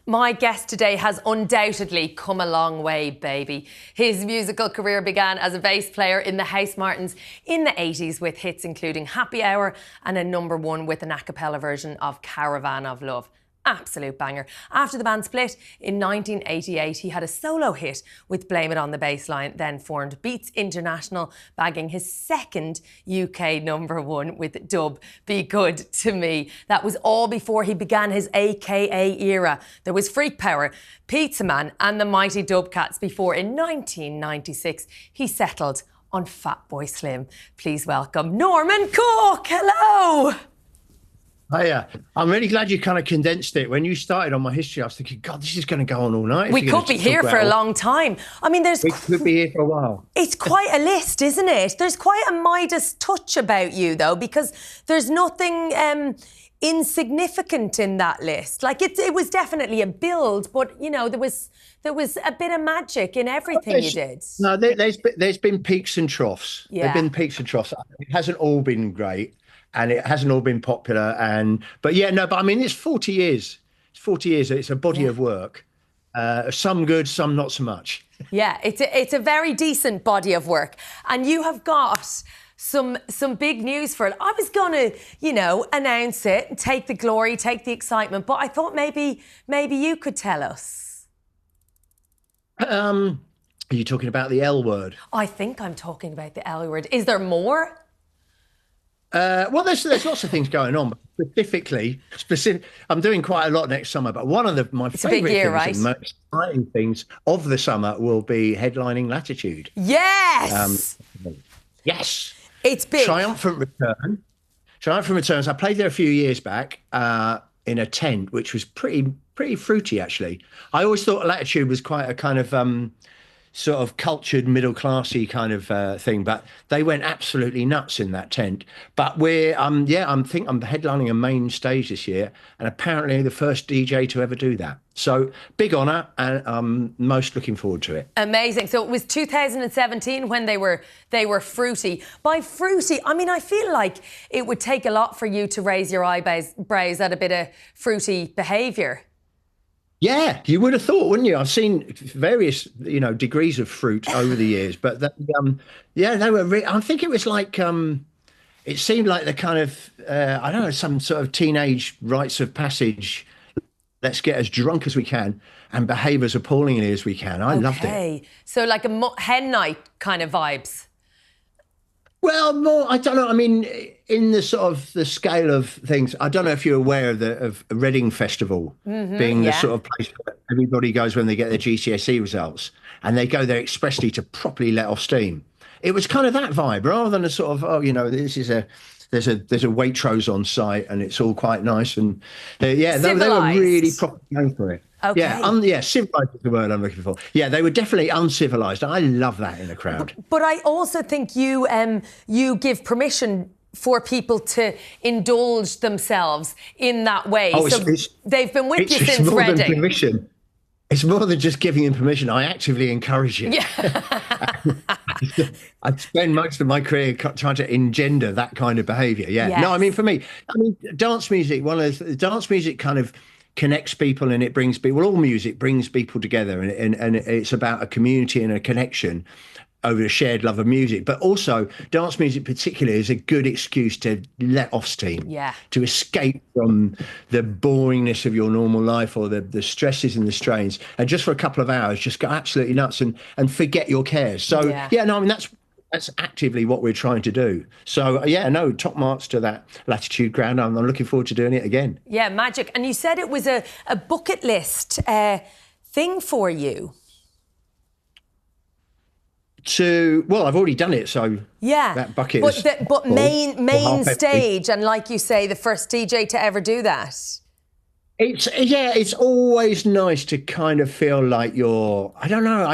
My guest today has undoubtedly come a long way, baby. His musical career began as a bass player in the House Martins in the 80s with hits including Happy Hour and a #1 with an a cappella version of Caravan of Love. Absolute banger. After the band split in 1988, he had a solo hit with Blame It on the Bassline, then formed Beats International, bagging his second UK #1 with Dub Be Good to Me. That was all before he began his AKA era. There was Freak Power, Pizza Man and the Mighty Dubcats before in 1996 he settled on Fatboy Slim. Please welcome Norman Cook. Hello. Hiya. I'm really glad you kind of condensed it. When you started on my history, I was thinking, God, this is going to go on all night. We could be here for a long time. I mean, we could be here for a while. It's quite a list, isn't it? There's quite a Midas touch about you, though, because there's nothing insignificant in that list. Like, it was definitely a build, but, you know, there was a bit of magic in everything you did. No, there's been peaks and troughs. Yeah. There've been peaks and troughs. It hasn't all been great. And it hasn't all been popular, but I mean, it's 40 years. It's 40 years. It's a body of work. Some good, some not so much. Yeah, it's a very decent body of work, and you have got some big news for it. I was gonna, announce it, and take the glory, take the excitement, but I thought maybe you could tell us. Are you talking about the L word? I think I'm talking about the L word. Is there more? Well, there's lots of things going on, but specific. I'm doing quite a lot next summer, but one of my favourite things and most exciting things of the summer will be headlining Latitude. Yes! Yes! It's big. Triumphant returns. I played there a few years back in a tent, which was pretty fruity, actually. I always thought Latitude was quite a kind of sort of cultured, middle-classy kind of thing, but they went absolutely nuts in that tent. But I'm headlining a main stage this year, and apparently the first DJ to ever do that. So big honour, and I'm most looking forward to it. Amazing. So it was 2017 when they were fruity. By fruity, I mean, I feel like it would take a lot for you to raise your eyebrows at a bit of fruity behaviour. Yeah, you would have thought, wouldn't you? I've seen various, degrees of fruit over the years, but they were. I think it was like, it seemed like the kind of, I don't know, some sort of teenage rites of passage. Let's get as drunk as we can and behave as appallingly as we can. I loved it. So like a hen night kind of vibes. Well, more, I don't know. I mean, in the sort of the scale of things, I don't know if you're aware of Reading Festival being the sort of place where everybody goes when they get their GCSE results, and they go there expressly to properly let off steam. It was kind of that vibe, rather than a sort of, this is there's a Waitrose on site and it's all quite nice, and they were really properly going for it. Okay. Civilised is the word I'm looking for. Yeah, they were definitely uncivilised. I love that in a crowd. But I also think you give permission for people to indulge themselves in that way. They've been with you since Reading. Than permission. It's more than just giving them permission. I actively encourage it. Yeah. I spend most of my career trying to engender that kind of behaviour. Yeah. Yes. No, I mean, for me, dance music, dance music kind of connects people, and it brings people. Well, all music brings people together, and it's about a community and a connection over a shared love of music. But also, dance music particularly is a good excuse to let off steam, to escape from the boringness of your normal life or the stresses and the strains, and just for a couple of hours, just go absolutely nuts and forget your cares. So that's actively what we're trying to do. So, top marks to that Latitude ground. I'm looking forward to doing it again. Yeah, magic. And you said it was a bucket list thing for you. I've already done it, so that bucket is... But main stage, and like you say, the first DJ to ever do that. It's always nice to kind of feel like you're... I don't know,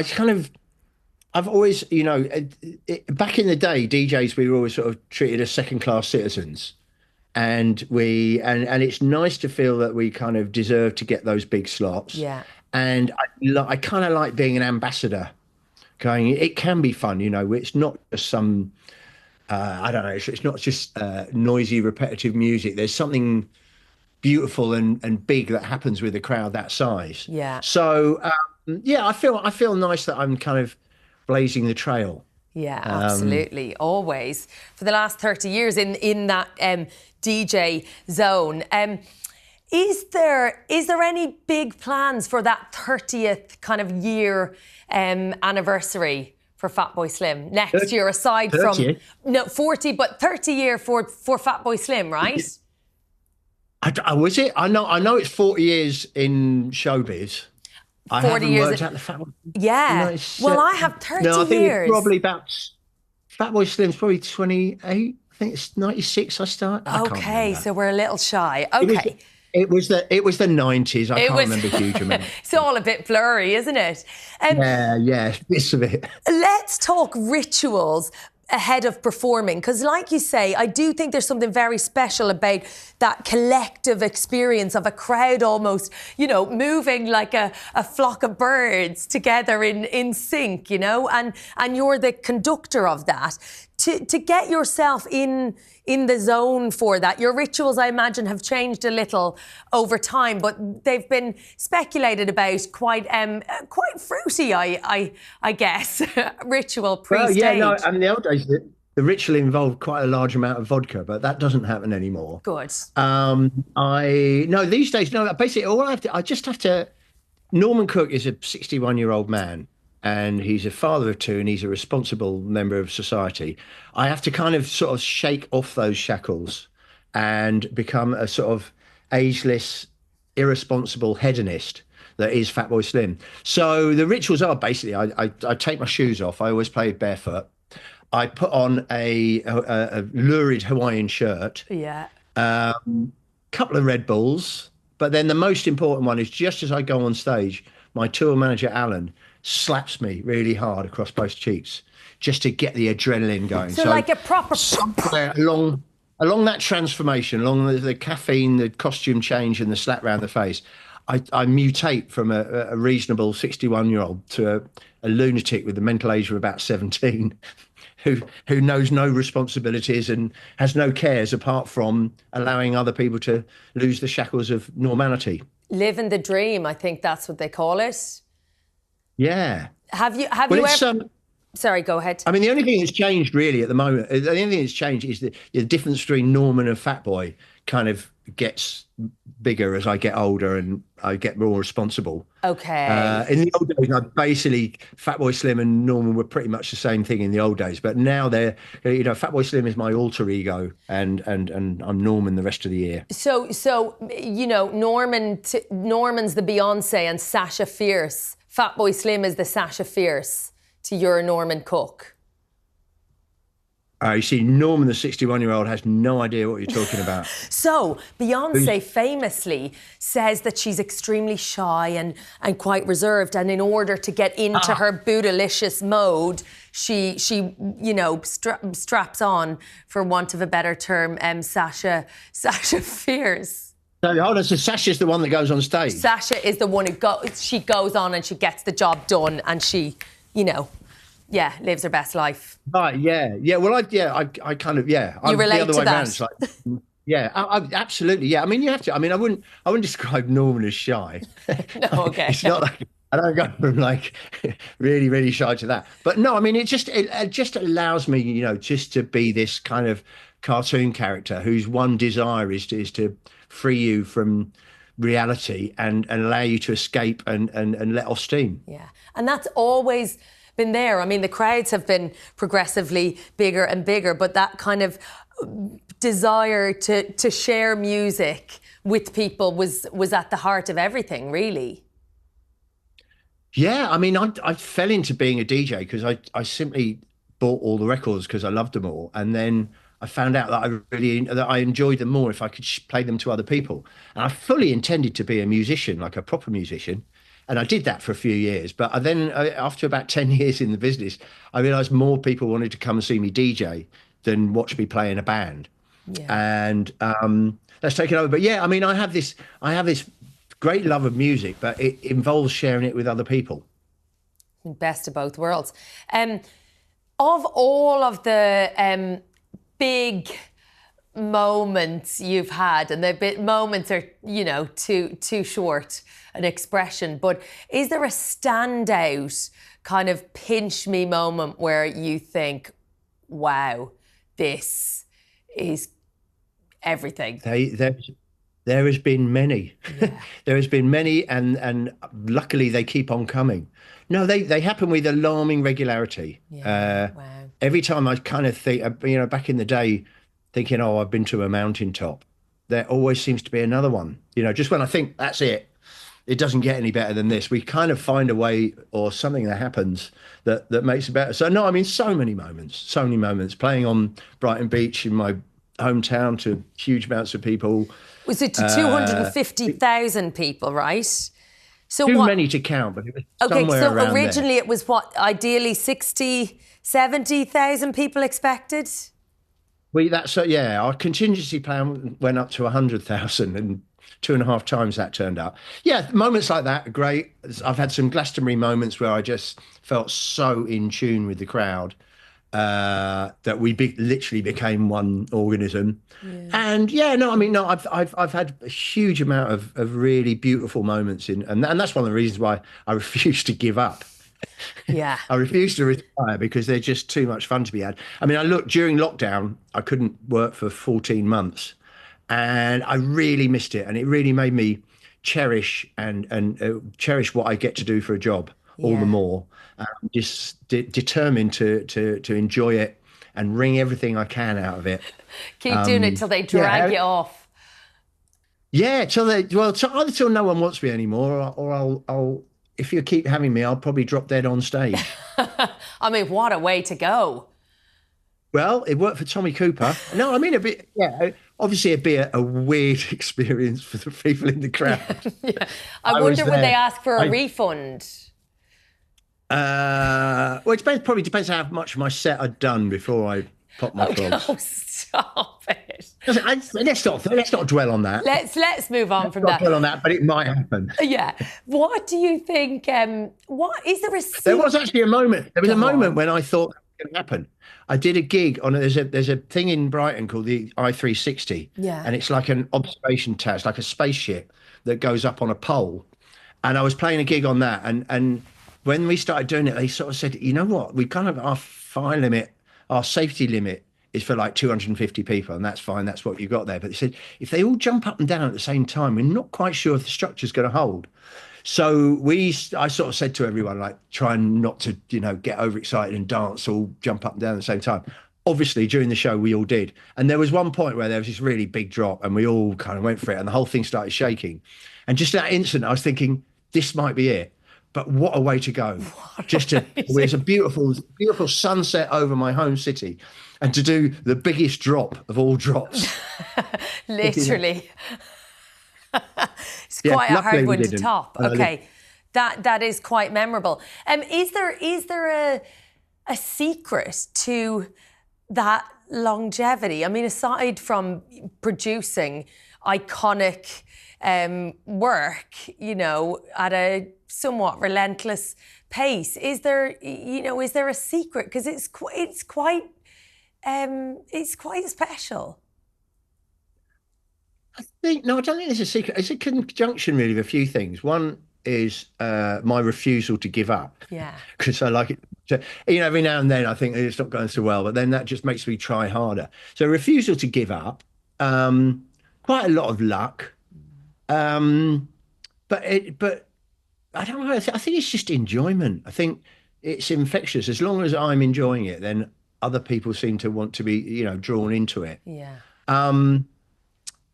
I've always, back in the day, DJs, we were always sort of treated as second-class citizens. And it's nice to feel that we kind of deserve to get those big slots. Yeah. And I kind of like being an ambassador. It can be fun, it's not just some, I don't know, it's not just noisy, repetitive music. There's something beautiful and big that happens with a crowd that size. Yeah. So yeah, I feel nice that I'm kind of blazing the trail. Yeah, absolutely. Always. For the last 30 years in that DJ zone. Is there any big plans for that 30th kind of year anniversary for Fatboy Slim next year, aside 30? from... No, 40, but 30 year for Fatboy Slim, right? Was it? I know it's 40 years in showbiz. I 40 haven't years. worked out the Fatboy. Yeah. Well, I have 30 No, I think years. it's probably about Fatboy Slim's probably 28. I think it's 96 I start. I can't Okay, remember. so we're a little shy. Okay. It was the 90s. I can't remember a huge amount. It's all a bit blurry, isn't it? Yeah, bits of it. Let's talk rituals ahead of performing, because like you say, I do think there's something very special about that collective experience of a crowd almost, moving like a flock of birds together in sync, and you're the conductor of that. To get yourself in the zone for that. Your rituals, I imagine, have changed a little over time, but they've been speculated about quite fruity, I guess, ritual pre-stage. Well, yeah, no, I mean, the old days, the ritual involved quite a large amount of vodka, but that doesn't happen anymore. Good. No, these days, no, basically, I just have to, Norman Cook is a 61-year-old man, and he's a father of two, and he's a responsible member of society. I have to kind of sort of shake off those shackles and become a sort of ageless, irresponsible hedonist that is Fatboy Slim. So the rituals are basically, I take my shoes off. I always play barefoot. I put on a lurid Hawaiian shirt. Yeah. Couple of Red Bulls. But then the most important one is just as I go on stage, my tour manager, Alan, slaps me really hard across both cheeks just to get the adrenaline going. So like a proper... Somewhere along that transformation, along the caffeine, the costume change and the slap round the face, I mutate from a reasonable 61-year-old to a lunatic with the mental age of about 17 who knows no responsibilities and has no cares apart from allowing other people to lose the shackles of normality. Living the dream, I think that's what they call it. Yeah. Have you ever... Sorry, go ahead. I mean, the only thing that's changed really at the moment, the only thing that's changed is the difference between Norman and Fatboy kind of gets bigger as I get older and I get more responsible. Okay. In the old days, Fatboy Slim and Norman were pretty much the same thing in the old days, but now they're, Fatboy Slim is my alter ego and I'm Norman the rest of the year. So Norman's the Beyonce and Sasha Fierce. Fatboy Slim is the Sasha Fierce to your Norman Cook. You see, Norman, the 61-year-old, has no idea what you're talking about. So, Beyonce famously says that she's extremely shy and quite reserved, and in order to get into her bootylicious mode, she straps on, for want of a better term, Sasha Fierce. So, hold on, so Sasha's the one that goes on stage? Sasha is the one she goes on and she gets the job done, and she, lives her best life. Right, yeah. Well, I kind of, yeah. You relate the other to way that? around, it's like, yeah, absolutely, yeah. I mean, you have to. I mean, I wouldn't describe Norman as shy. No, okay. It's not like I don't go from like really, really shy to that. But no, I mean, it just allows me, just to be this kind of cartoon character whose one desire is to free you from reality and allow you to escape and let off steam. Yeah, and that's always been there. I mean, the crowds have been progressively bigger and bigger, but that kind of desire to share music with people was at the heart of everything, really. Yeah, I mean, I fell into being a DJ because I simply bought all the records because I loved them all, and then I found out that I enjoyed them more if I could play them to other people. And I fully intended to be a musician, like a proper musician. And I did that for a few years. But then after about 10 years in the business, I realized more people wanted to come and see me DJ than watch me play in a band. Yeah. And that's taken over. But yeah, I mean, I have this great love of music, but it involves sharing it with other people. Best of both worlds. Of all of the big moments you've had, and moments are, too short an expression, but is there a standout kind of pinch me moment where you think, wow, this is everything? There has been many. Yeah. There has been many, and luckily they keep on coming. No, they happen with alarming regularity. Yeah. Wow. Every time I kind of think, back in the day, thinking, oh, I've been to a mountaintop, there always seems to be another one. Just when I think that's it, it doesn't get any better than this. We kind of find a way or something that happens that makes it better. So no, I mean, so many moments playing on Brighton Beach in my hometown to huge amounts of people. Was it to 250,000 people, right? So too many to count, but it was somewhere around originally there. It was what, ideally 60, 70,000 people expected? Our contingency plan went up to 100,000, and 2.5 times that turned up. Yeah, moments like that are great. I've had some Glastonbury moments where I just felt so in tune with the crowd that we literally became one organism. Yeah. And I've had a huge amount of really beautiful moments and that's one of the reasons why I refuse to give up. Yeah. I refuse to retire because they're just too much fun to be had. I mean, during lockdown, I couldn't work for 14 months and I really missed it. And it really made me cherish and cherish what I get to do for a job all the more. Just determined to enjoy it and wring everything I can out of it. Keep doing it till they drag you off. Yeah, either till no one wants me anymore, or I'll if you keep having me, I'll probably drop dead on stage. I mean, what a way to go. Well, it worked for Tommy Cooper. No, I mean obviously it'd be a weird experience for the people in the crowd. Yeah. I wonder would they ask for a refund? Well, probably depends how much of my set I'd done before I popped my clogs. No, stop it. Let's not dwell on that. Let's move on from that. Dwell on that, but it might happen. Yeah. What do you think? What is there a? There was actually a moment. There was a moment when I thought it could happen. I did a gig on there's a thing in Brighton called the I-360. Yeah. And it's like an observation tower. It's like a spaceship that goes up on a pole. And I was playing a gig on that, and when we started doing it, they sort of said, you know what, we kind of, our safety limit is for like 250 people, and that's fine, that's what you got there. But they said, if they all jump up and down at the same time, we're not quite sure if the structure's going to hold. So I sort of said to everyone, like, try not to, get overexcited and dance, all jump up and down at the same time. Obviously, during the show, we all did. And there was one point where there was this really big drop, and we all kind of went for it, and the whole thing started shaking. And just that instant, I was thinking, this might be it. But what a way to go. There's a beautiful, beautiful sunset over my home city, and to do the biggest drop of all drops. Literally. It's quite a hard one to top. Okay. That is quite memorable. Is there a secret to that longevity? I mean, aside from producing iconic work, at a somewhat relentless pace, is there a secret? Because it's quite special. I don't think there's a secret. It's a conjunction really of a few things. One is my refusal to give up. Yeah. Because I like it. Every now and then I think it's not going so well, but then that just makes me try harder. So refusal to give up, quite a lot of luck. But I don't know. I think it's just enjoyment. I think it's infectious. As long as I'm enjoying it, then other people seem to want to be, drawn into it. Yeah.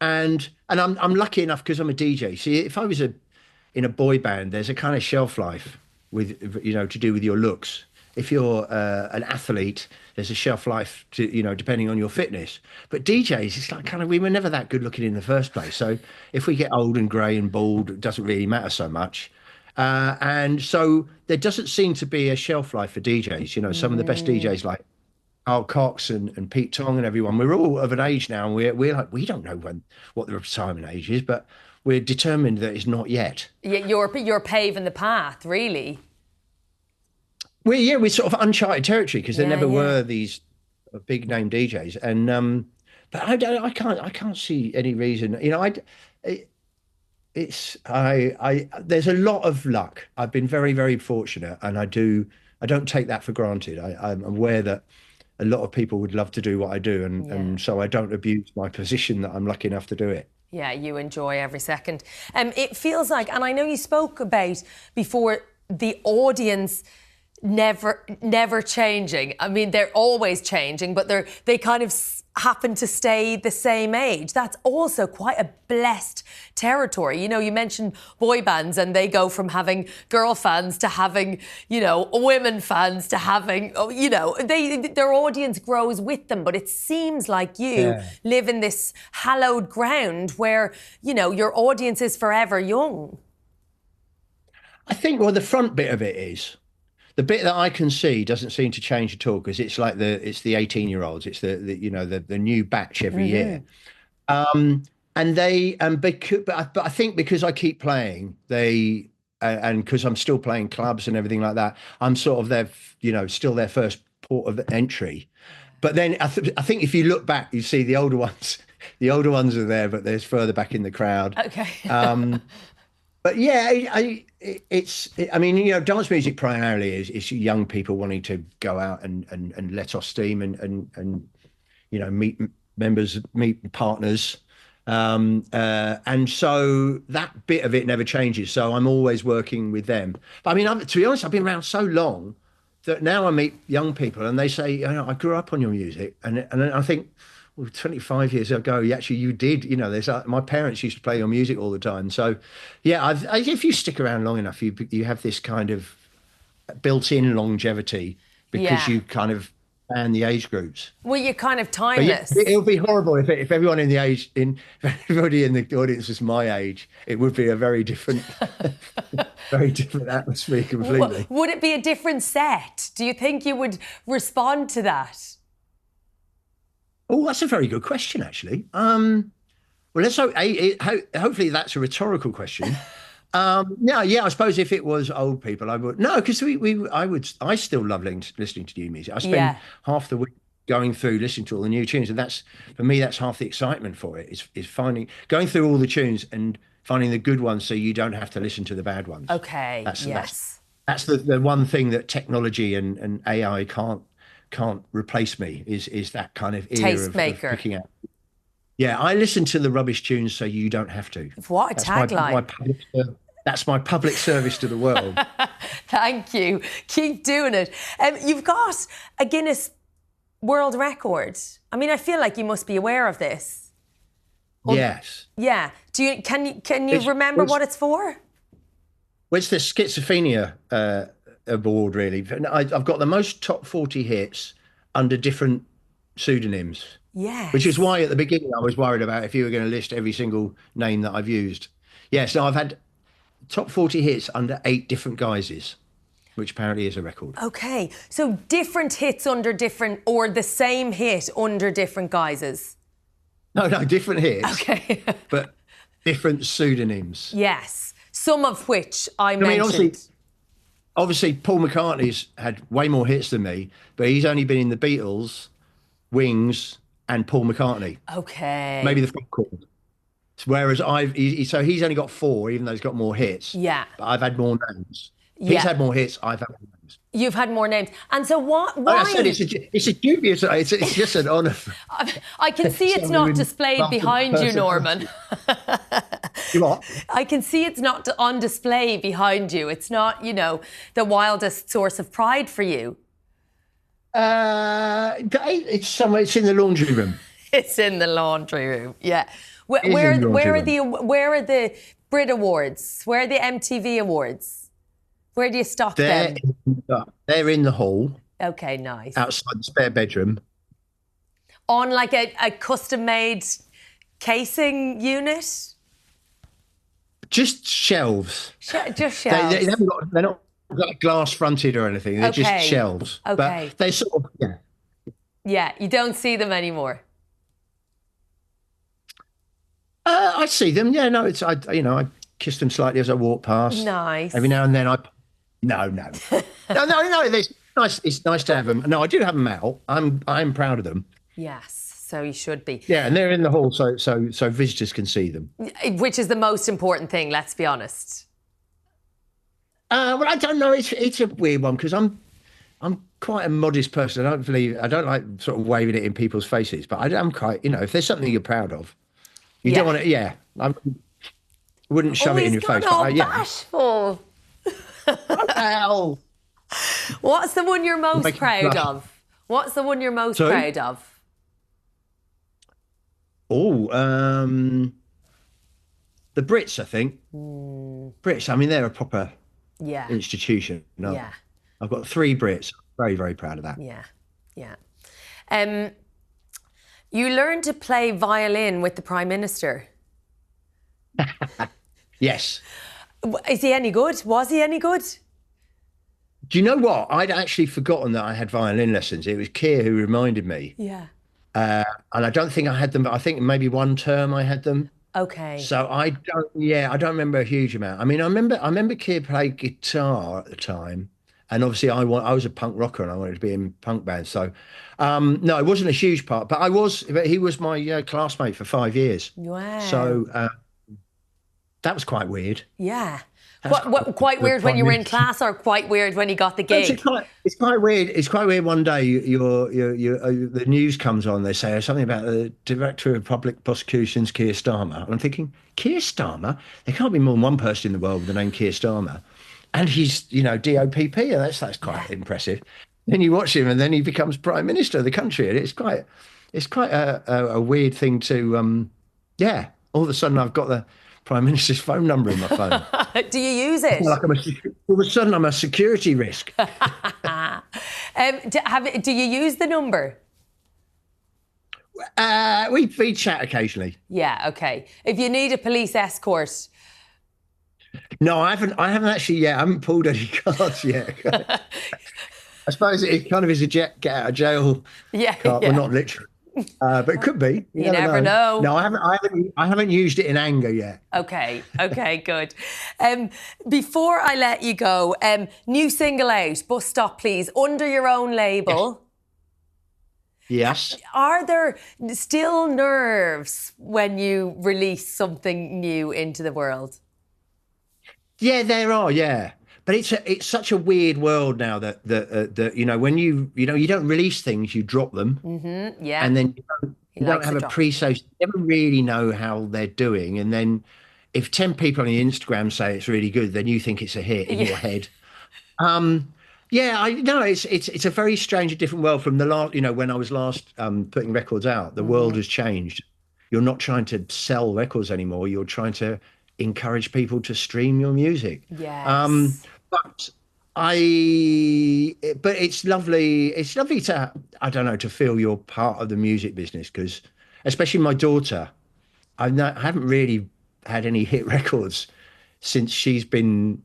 And I'm lucky enough because I'm a DJ. See, if I was in a boy band, there's a kind of shelf life with, to do with your looks. If you're an athlete, there's a shelf life to, depending on your fitness. But DJs, it's like we were never that good looking in the first place. So if we get old and grey and bald, it doesn't really matter so much. And so there doesn't seem to be a shelf life for DJs. Some of the best DJs like Carl Cox and Pete Tong and everyone, we're all of an age now, and we're like, we don't know what the retirement age is, but we're determined that it's not yet. Yeah, you're paving the path, really. We're sort of uncharted territory because there never were these big name DJs, and but I can't see any reason. You know, it, there's a lot of luck. I've been very, very fortunate, and I don't take that for granted. I'm aware that a lot of people would love to do what I do, Yeah. and so I don't abuse my position that I'm lucky enough to do it. Yeah, you enjoy every second. It feels like, and I know you spoke about before, the audience never changing. I mean, they're always changing, but they kind of happen to stay the same age. That's also quite a blessed territory. You know, you mentioned boy bands, and they go from having girl fans to having, you know, women fans to having, you know, their audience grows with them. But it seems like you Yeah. live in this hallowed ground where, you know, your audience is forever young. I think, well, the front bit of it is. The bit that I can see doesn't seem to change at all, because it's like it's the 18-year-olds. It's the you know, the new batch every year. And they but I think because I keep playing, they and because I'm still playing clubs and everything like that, I'm sort of their, you know, still their first port of entry. But then I think if you look back, you see the older ones. The older ones are there, but there's further back in the crowd. Okay. But yeah, I mean, you know, dance music primarily is young people wanting to go out and let off steam and you know, meet partners. And so that bit of it never changes. So I'm always working with them. But I mean, to be honest, I've been around so long that now I meet young people and they say, you know, I grew up on your music. And I think, well, 25 years ago, you did, you know, my parents used to play your music all the time. So yeah, if you stick around long enough, you have this kind of built-in longevity, because Yeah. you kind of span the age groups. Well, you're kind of But yeah, timeless. it would be horrible if everyone if everybody in the audience was my age. It would be a very different, very different atmosphere completely. Would it be a different set? Do you think you would respond to that? Oh, that's a very good question, actually. Well, let's hope. Hopefully, that's a rhetorical question. Yeah, I suppose if it was old people, I would no, because I still love listening to new music. I spend Yeah. half the week going through listening to all the new tunes, and that's, for me, that's half the excitement for it. Is going through all the tunes and finding the good ones, so you don't have to listen to the bad ones. Okay. That's Yes. that's the one thing that technology and AI can't replace me, is that kind of ear of Tastemaker. picking out. Yeah, I listen to the rubbish tunes so you don't have to. What a That's tagline. that's my public service to the world. Thank you. Keep doing it. You've got a Guinness World Record. I mean, I feel like you must be aware of this. Yes. Yeah. Can you remember what it's for? Well, it's the schizophrenia award, really. I've got the most top 40 hits under different pseudonyms. Yes. Which is why at the beginning I was worried about if you were going to list every single name that I've used. Yes, no, I've had top 40 hits under 8 different guises, which apparently is a record. Okay. So different hits under different, or the same hit under different guises. No, different hits. Okay. But different pseudonyms. Yes. Some of which I mean, mentioned. obviously, Paul McCartney's had way more hits than me, but he's only been in the Beatles, Wings, and Paul McCartney. Okay. Maybe the front chord. Whereas so he's only got 4, even though he's got more hits. Yeah. But I've had more names. Yeah. He's had more hits. I've had more names. You've had more names. And so what? Like Why? I said, it's a dubious. It's just an honour. I can see it's not displayed behind you, Norman. You what? I can see it's not on display behind you. It's not, you know, the wildest source of pride for you. It's somewhere. It's in the laundry room. It's in the laundry room. Yeah. in the Where laundry are the Brit Awards? Where are the MTV Awards? Where do you stock them? They're in the hall. Okay, nice. Outside the spare bedroom. On like a custom-made casing unit? Just shelves. Just shelves. They're not like glass fronted or anything. They're just shelves. Okay. But they sort of, yeah. Yeah, you don't see them anymore. I see them. Yeah, no, I kiss them slightly as I walk past. Nice. Every now and then no. no. It's nice to have them. No, I do have them out. I'm proud of them. Yes. So you should be. Yeah, and they're in the hall, so visitors can see them. Which is the most important thing, let's be honest. Well, I don't know. It's a weird one because I'm quite a modest person. I don't like sort of waving it in people's faces, but I'm quite, if there's something you're proud of, you don't want to. Yeah, I wouldn't shove it in your face. But bashful. Well, what's the one you're most proud of? What's the one you're most proud of? Oh, the Brits, I think. Brits. I mean, they're a proper institution. No? Yeah. I've got 3 Brits. Very, very proud of that. Yeah, yeah. You learned to play violin with the Prime Minister. Yes. Is he any good? Was he any good? Do you know what? I'd actually forgotten that I had violin lessons. It was Keir who reminded me. Yeah. And I don't think I had them, but I think maybe one term I had them. Okay. So I don't remember a huge amount. I mean, I remember Keir played guitar at the time. And obviously I was a punk rocker and I wanted to be in punk bands. So, no, it wasn't a huge part, but he was my classmate for 5 years. Wow. So that was quite weird. Yeah. Quite weird when you were in class, or quite weird when you got the gig? It's quite weird. It's quite weird. One day, the news comes on. They say something about the Director of Public Prosecutions, Keir Starmer. And I'm thinking, Keir Starmer? There can't be more than one person in the world with the name Keir Starmer. And he's, DOPP, and that's quite impressive. Then you watch him, and then he becomes Prime Minister of the country, and it's quite a weird thing to, all of a sudden I've got the Prime Minister's phone number in my phone. Do you use it? All of a sudden I'm a security risk. Do you use the number? We chat occasionally. Yeah, okay. If you need a police escort. No, I haven't actually yet. I haven't pulled any cards yet. I suppose it kind of is a get out of jail card. Well, not literally. But it could be. You never know. No, I haven't used it in anger yet. Okay, good. Before I let you go, new single out, Bus Stop Please, under your own label. Yes. Are there still nerves when you release something new into the world? Yeah, there are. Yeah. But it's such a weird world now that when you don't release things, you drop them. Mm-hmm, yeah. And then you don't have a pre-save. You never really know how they're doing. And then if 10 people on your Instagram say it's really good, then you think it's a hit in your head. I know it's a very strange and different world from the last, when I was last putting records out. The world has changed. You're not trying to sell records anymore. You're trying to encourage people to stream your music. Yes. But it's lovely to, I don't know, to feel you're part of the music business, because especially my daughter, I haven't really had any hit records since she's been,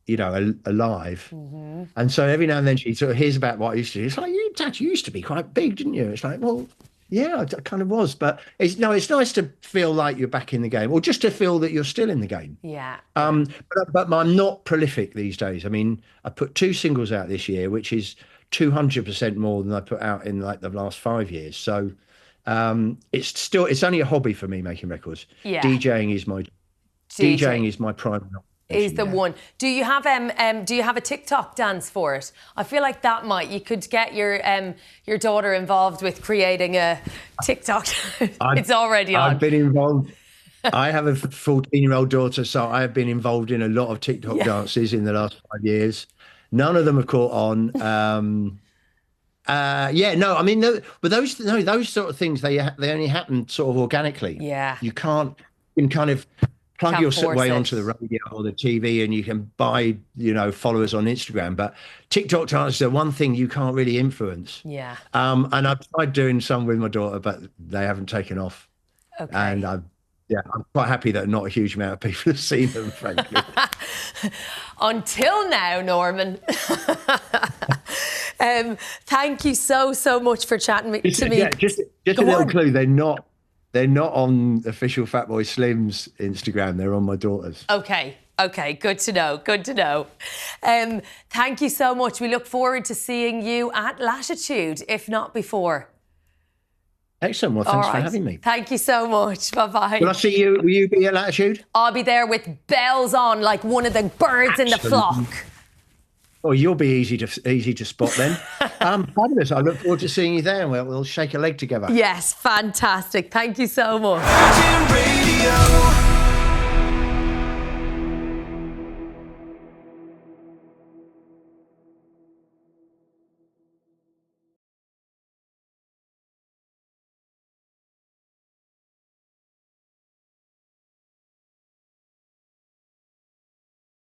alive. Mm-hmm. And so every now and then she sort of hears about what I used to do. It's like, Dad, you used to be quite big, didn't you? It's like, well, yeah, I kind of was. But it's nice to feel like you're back in the game, or just to feel that you're still in the game. Yeah. But I'm not prolific these days. I mean, I put 2 singles out this year, which is 200% more than I put out in like the last 5 years. So it's only a hobby for me, making records. Yeah. DJing is my primary is the one. Do you have a TikTok dance for it? I feel like you could get your daughter involved with creating a TikTok. It's already on. I've been involved. I have a 14-year-old daughter, so I have been involved in a lot of TikTok dances in the last 5 years. None of them have caught on. I mean, but those sort of things, they only happen sort of organically. Yeah. You can kind of plug your way onto the radio or the TV, and you can buy, followers on Instagram. But TikTok dances are one thing you can't really influence. Yeah. And I've tried doing some with my daughter, but they haven't taken off. Okay. And I'm quite happy that not a huge amount of people have seen them, frankly. Until now, Norman. Thank you so much for chatting to me. Yeah, just a little clue. They're not on official Fatboy Slim's Instagram. They're on my daughter's. Okay, good to know. Thank you so much. We look forward to seeing you at Latitude, if not before. Excellent. Well, All thanks for right. having me. Thank you so much. Bye-bye. Will I see you? Will you be at Latitude? I'll be there with bells on, like one of the birds in the flock. Oh, you'll be easy to spot then. Fabulous. I look forward to seeing you there, and we'll shake a leg together. Yes, fantastic. Thank you so much. Virgin Radio.